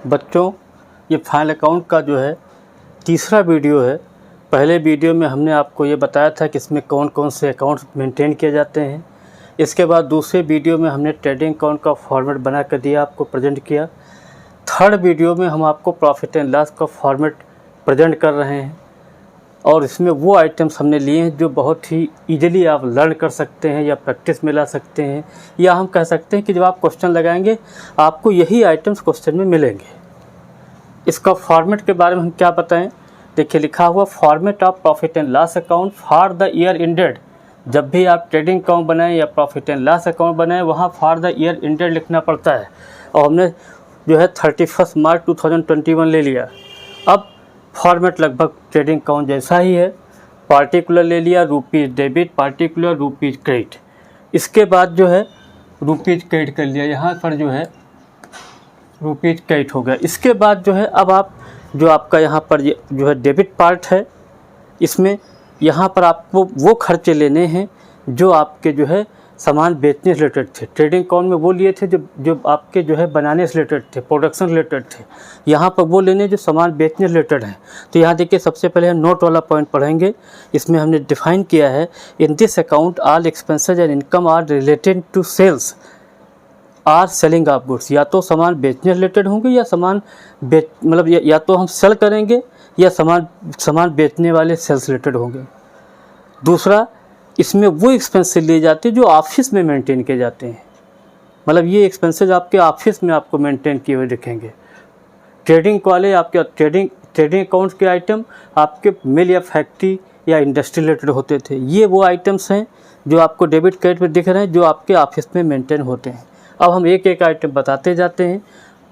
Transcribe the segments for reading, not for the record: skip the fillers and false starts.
बच्चों, ये final account का जो है तीसरा वीडियो है। पहले वीडियो में हमने आपको ये बताया था कि इसमें कौन कौन से अकाउंट्स मेंटेन किए जाते हैं। इसके बाद दूसरे वीडियो में हमने ट्रेडिंग अकाउंट का फॉर्मेट बना कर दिया, आपको प्रेजेंट किया। थर्ड वीडियो में हम आपको प्रॉफिट एंड लॉस का फॉर्मेट प्रेजेंट कर रहे हैं और इसमें वो आइटम्स हमने लिए हैं जो बहुत ही ईजिली आप लर्न कर सकते हैं या प्रैक्टिस में ला सकते हैं, या हम कह सकते हैं कि जब आप क्वेश्चन लगाएंगे आपको यही आइटम्स क्वेश्चन में मिलेंगे। इसका फॉर्मेट के बारे में हम क्या बताएं? देखिए, लिखा हुआ format of profit and loss account for the year ended. जब भी आप ट्रेडिंग अकाउंट बनाएं या प्रॉफिट एंड लॉस अकाउंट बनाएं, वहाँ फॉर द ईयर एंडेड लिखना पड़ता है और हमने जो है 31 मार्च 2021 ले लिया। अब फॉर्मेट लगभग ट्रेडिंग अकाउंट जैसा ही है। पार्टिकुलर ले लिया, rupees debit, particular rupees credit. इसके बाद जो है रुपीज़ क्रेडिट कर लिया, यहाँ पर जो है रुपीज़ क्रेडिट हो गया। इसके बाद जो है अब आप जो आपका यहाँ पर जो है डेबिट पार्ट है, इसमें यहाँ पर आपको वो खर्चे लेने हैं जो आपके जो है सामान बेचने से रिलेटेड थे। ट्रेडिंग अकाउंट में वो लिए थे जो आपके जो है बनाने से रिलेटेड थे, प्रोडक्शन रिलेटेड थे। यहाँ पर वो लेने जो सामान बेचने से रिलेटेड हैं। तो यहाँ देखिए, सबसे पहले हम नोट वाला पॉइंट पढ़ेंगे। इसमें हमने डिफाइन किया है, in this account all expenses and income are related to sales or selling of goods. या तो सामान बेचने रिलेटेड होंगे या सामान मतलब या तो हम सेल करेंगे या सामान बेचने वाले सेल्स रिलेटेड होंगे। दूसरा, इसमें वो एक्सपेंसेस लिए जाते हैं जो ऑफिस में मेंटेन किए जाते हैं। मतलब ये एक्सपेंसेस आपके ऑफिस में आपको मेंटेन किए हुए दिखेंगे। ट्रेडिंग वाले आपके ट्रेडिंग अकाउंट्स के आइटम आपके मिल या फैक्ट्री या इंडस्ट्री रिलेटेड होते थे। ये वो आइटम्स हैं जो आपको डेबिट क्रेडिट में दिख रहे हैं, जो आपके ऑफिस में मेंटेन होते हैं। अब हम एक एक आइटम बताते जाते हैं।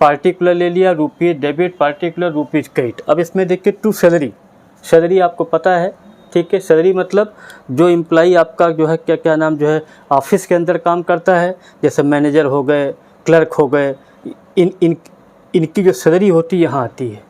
पार्टिकुलर ले लिया, rupees debit, particular rupees credit. अब इसमें देखिए टू सैलरी आपको पता है, ठीक है। सैलरी मतलब जो एम्प्लॉई आपका जो है क्या नाम जो है ऑफिस के अंदर काम करता है, जैसे मैनेजर हो गए, क्लर्क हो गए, इनकी जो सैलरी होती है यहाँ आती है।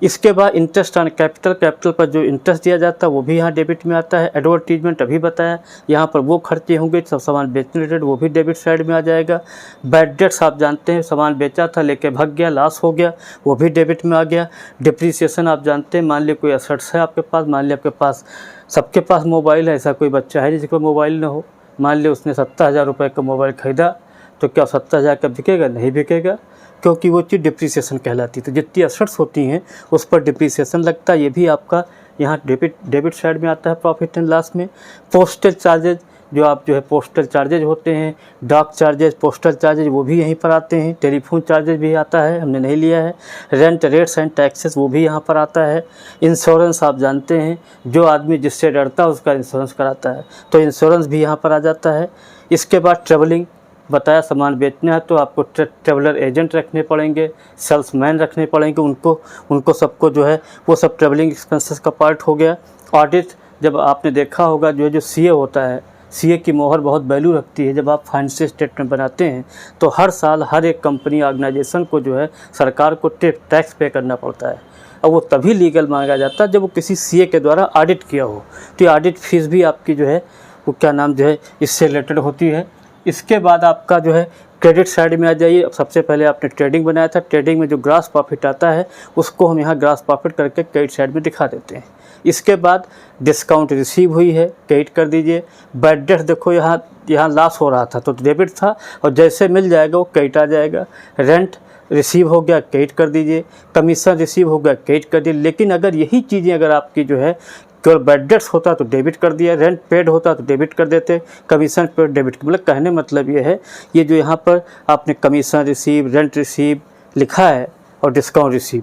इसके बाद इंटरेस्ट ऑन कैपिटल पर जो इंटरेस्ट दिया जाता है वो भी यहाँ डेबिट में आता है। एडवर्टीजमेंट अभी बताया, यहाँ पर वो खर्चे होंगे सब सामान बेचने रिलेटेड, वो भी डेबिट साइड में आ जाएगा। बैड डेट्स आप जानते हैं, सामान बेचा था लेके भाग गया, लॉस हो गया, वो भी डेबिट में आ गया। डिप्रिसिएशन आप जानते हैं, मान लिया कोई एसेट्स है आपके पास, मान लिया आपके पास सबके पास मोबाइल है, ऐसा कोई बच्चा है जिसके पास मोबाइल ना हो। मान लिया उसने 70,000 रुपये का मोबाइल ख़रीदा, तो क्या 70,000 का बिकेगा? नहीं बिकेगा, क्योंकि वो चीज़ डिप्रिसिएशन कहलाती है। तो जितनी एसेट्स होती हैं उस पर डिप्रिसिएशन लगता है। ये भी आपका यहाँ डेबिट साइड में आता है प्रॉफिट एंड लॉस में। पोस्टल चार्जेज जो आप जो है पोस्टल चार्जेज होते हैं, डाक चार्जेज, पोस्टल चार्जेज वो भी यहीं पर आते हैं। टेलीफोन चार्जेज भी आता है, हमने नहीं लिया है। रेंट, रेट्स एंड टैक्सेस वो भी यहाँ पर आता है। इंश्योरेंस आप जानते हैं, जो आदमी जिससे डरता है उसका इंश्योरेंस कराता है, तो इंश्योरेंस भी यहाँ पर आ जाता है। इसके बाद ट्रेवलिंग बताया, सामान बेचना है तो आपको ट्रेवलर एजेंट रखने पड़ेंगे, सेल्समैन रखने पड़ेंगे, उनको सबको जो है वो सब ट्रेवलिंग एक्सपेंसेस का पार्ट हो गया। ऑडिट, जब आपने देखा होगा जो सीए होता है, सीए की मोहर बहुत वैल्यू रखती है। जब आप फाइनेंशियल स्टेटमेंट बनाते हैं तो हर साल हर एक कंपनी ऑर्गेनाइजेशन को जो है सरकार को टैक्स पे करना पड़ता है, और वो तभी लीगल मांगा जाता है जब वो किसी सीए के द्वारा ऑडिट किया हो। तो ये ऑडिट फीस भी आपकी जो है वो क्या नाम जो है इससे रिलेटेड होती है। इसके बाद आपका जो है क्रेडिट साइड में आ जाइए। सबसे पहले आपने ट्रेडिंग बनाया था, ट्रेडिंग में जो ग्रॉस प्रॉफिट आता है उसको हम यहाँ ग्रॉस प्रॉफिट करके क्रेडिट साइड में दिखा देते हैं। इसके बाद डिस्काउंट रिसीव हुई है, क्रेडिट कर दीजिए। बैड डेट देखो, यहाँ लॉस हो रहा था तो डेबिट था, और जैसे मिल जाएगा वो क्रेडिट आ जाएगा। रेंट रिसीव हो गया, क्रेडिट कर दीजिए। कमीशन रिसीव हो गया, क्रेडिट कर दीजिए। लेकिन अगर यही चीज़ें अगर आपकी जो है केवल बैड डेट्स होता तो डेबिट कर दिया, रेंट पेड होता तो डेबिट कर देते, कमीशन पेड डेबिट। मतलब कहने मतलब ये है, ये जो यहाँ पर आपने कमीशन रिसीव, रेंट रिसीव लिखा है और डिस्काउंट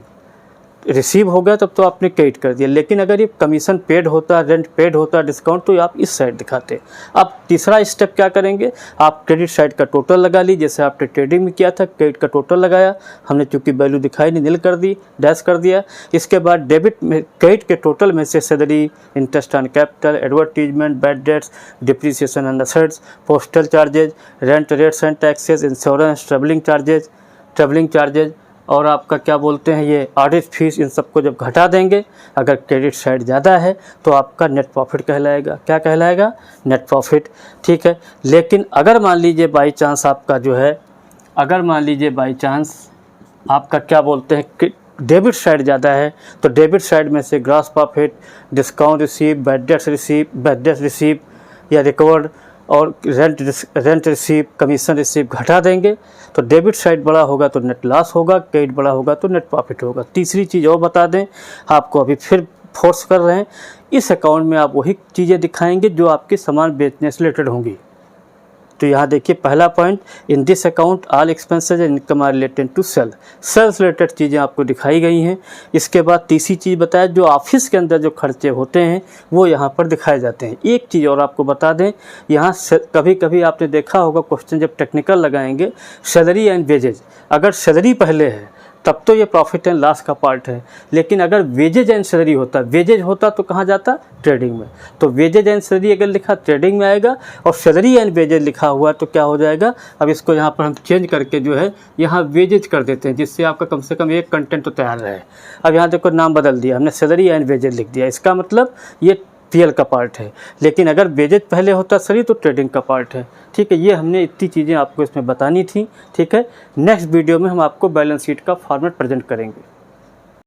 रिसीव हो गया तब तो आपने क्रेडिट कर दिया। लेकिन अगर ये कमीशन पेड होता, रेंट पेड होता, डिस्काउंट, तो आप इस साइड दिखाते। अब तीसरा स्टेप क्या करेंगे, आप क्रेडिट साइड का टोटल लगा ली, जैसे आपने ट्रेडिंग में किया था, क्रेडिट का टोटल लगाया। हमने चूंकि वैल्यू दिखाई नहीं, नील कर दी, डैश कर दिया। इसके बाद डेबिट में क्रेडिट के टोटल में से salary, interest on capital, advertisement, bad debts, depreciation and assets, postal charges, rent, rates and taxes, insurance, travelling charges और आपका क्या बोलते हैं ये ऑडिट फीस, इन सबको जब घटा देंगे, अगर क्रेडिट साइड ज़्यादा है तो आपका नेट प्रॉफिट कहलाएगा। क्या कहलाएगा? नेट प्रॉफिट, ठीक है। लेकिन अगर मान लीजिए बाई चांस आपका जो है, अगर मान लीजिए बाई चांस आपका क्या बोलते हैं कि डेबिट साइड ज़्यादा है, तो डेबिट साइड में से gross profit, discount receive, bad debts receive या रिकवर्ड और रेंट रिसीव, कमीशन रिसीव घटा देंगे। तो डेबिट साइड बड़ा होगा तो नेट लॉस होगा, क्रेडिट बड़ा होगा तो नेट प्रॉफिट होगा। तीसरी चीज़ और बता दें, आपको अभी फिर फोर्स कर रहे हैं, इस अकाउंट में आप वही चीज़ें दिखाएंगे जो आपके सामान बेचने से रिलेटेड होंगी। तो यहाँ देखिए पहला point, in this account all expenses and income are related to sales related चीज़ें आपको दिखाई गई हैं। इसके बाद तीसरी चीज़ बताया, जो ऑफिस के अंदर जो खर्चे होते हैं वो यहाँ पर दिखाए जाते हैं। एक चीज़ और आपको बता दें, यहाँ कभी कभी आपने देखा होगा क्वेश्चन जब टेक्निकल लगाएंगे, सैलरी एंड वेजेज, अगर सैलरी पहले है तब तो ये प्रॉफिट एंड लॉस का पार्ट है, लेकिन अगर वेजेज एंड सैलरी होता, वेजेज होता तो कहाँ जाता, ट्रेडिंग में। तो वेजेज एंड सैलरी अगर लिखा ट्रेडिंग में आएगा, और सैलरी एंड वेजेज लिखा हुआ तो क्या हो जाएगा, अब इसको यहाँ पर हम चेंज करके जो है यहाँ वेजेज कर देते हैं, जिससे आपका कम से कम एक कंटेंट तो तैयार रहे। अब यहाँ देखो नाम बदल दिया हमने, सैलरी एंड वेजेज लिख दिया, इसका मतलब ये पीएल का पार्ट है, लेकिन अगर वेजेज पहले होता सैलरी तो ट्रेडिंग का पार्ट है। ठीक है, ये हमने इतनी चीज़ें आपको इसमें बतानी थी। ठीक है, नेक्स्ट वीडियो में हम आपको बैलेंस शीट का फॉर्मेट प्रेजेंट करेंगे।